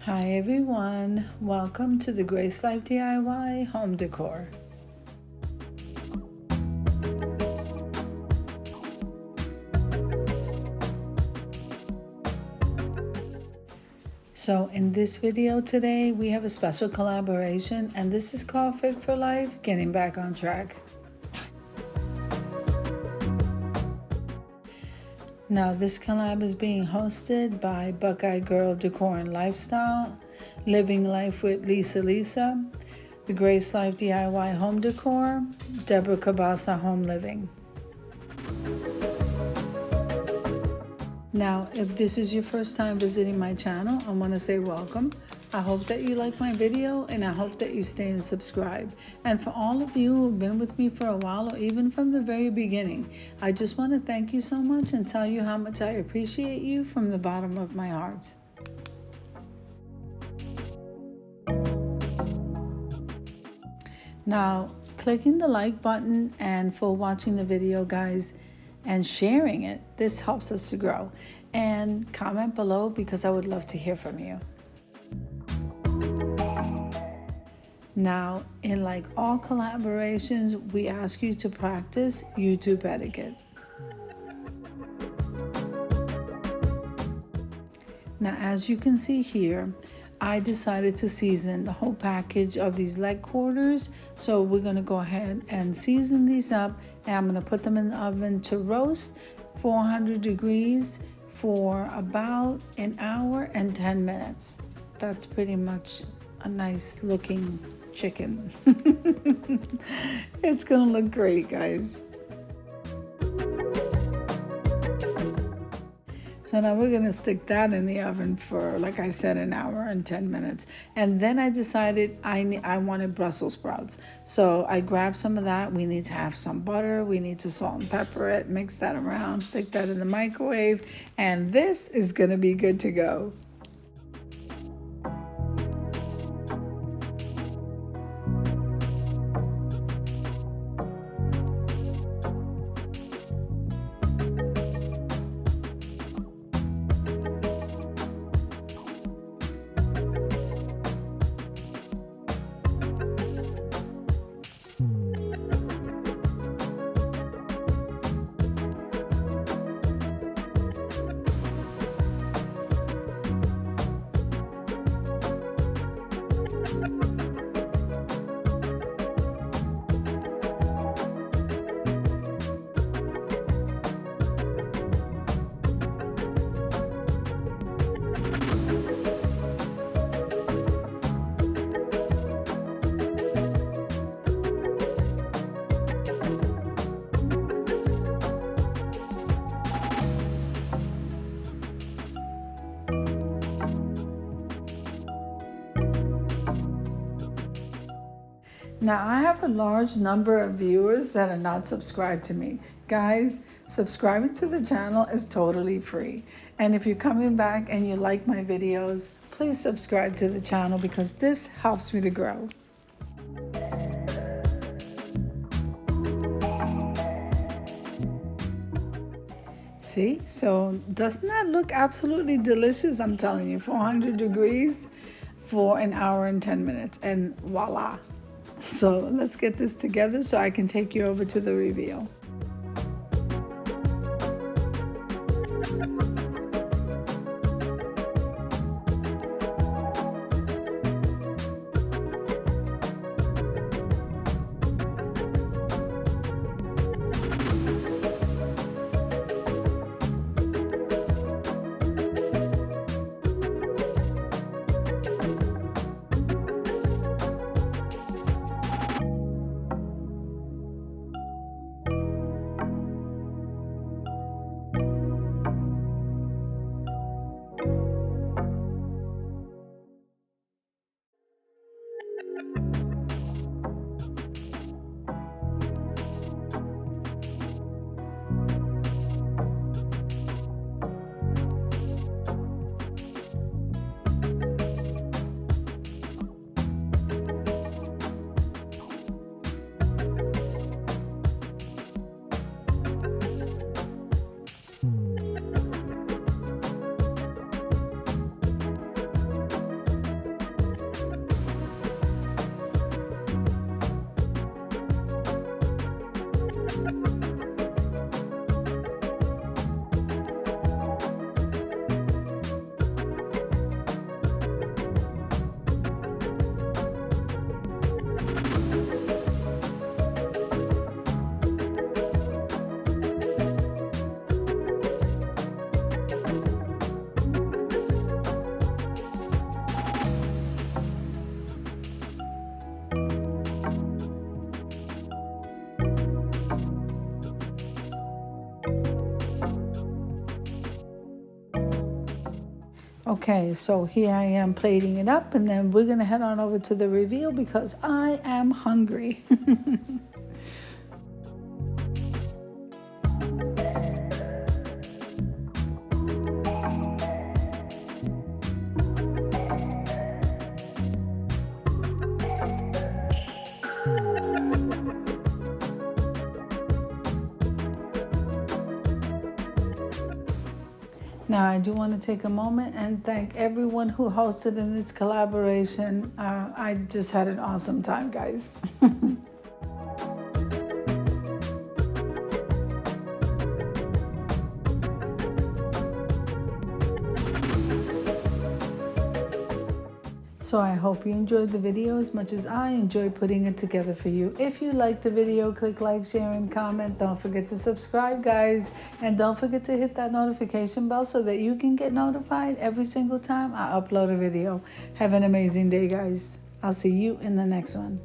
Hi everyone, welcome to the Grace Life DIY home decor. So in this video today, we have a special collaboration, and this is called Fit for Life, Getting Back on Track. Now this collab is being hosted by Buckeye Girl Decor and Lifestyle, Living Life with Lisa, the Grace Life DIY Home Decor, Deborah Cabasa Home Living. Now, if this is your first time visiting my channel, I want to say welcome. I hope that you like my video, and I hope that you stay and subscribe. And for all of you who've been with me for a while, or even from the very beginning, I just want to thank you so much and tell you how much I appreciate you from the bottom of my heart. Now, clicking the like button and for watching the video, guys, and sharing it, this helps us to grow. And comment below because I would love to hear from you. Now, in like all collaborations, we ask you to practice YouTube etiquette. Now, as you can see here, I decided to season the whole package of these leg quarters. So we're going to go ahead and season these up, and I'm going to put them in the oven to roast 400 degrees for about an hour and 10 minutes. That's pretty much a nice looking chicken. It's going to look great, guys. So now we're going to stick that in the oven for, like I said, an hour and 10 minutes. And then I decided I wanted Brussels sprouts. So I grabbed some of that. We need to have some butter. We need to salt and pepper it, mix that around, stick that in the microwave. And this is going to be good to go. Now, I have a large number of viewers that are not subscribed to me. Guys, subscribing to the channel is totally free. And if you're coming back and you like my videos, please subscribe to the channel because this helps me to grow. See, so doesn't that look absolutely delicious? I'm telling you, 400 degrees for an hour and 10 minutes, and voila. So let's get this together so I can take you over to the reveal. Okay, so here I am plating it up, and then we're gonna head on over to the reveal because I am hungry. Now, I do want to take a moment and thank everyone who hosted in this collaboration. I just had an awesome time, guys. So I hope you enjoyed the video as much as I enjoyed putting it together for you. If you liked the video, click like, share, and comment. Don't forget to subscribe, guys. And don't forget to hit that notification bell so that you can get notified every single time I upload a video. Have an amazing day, guys. I'll see you in the next one.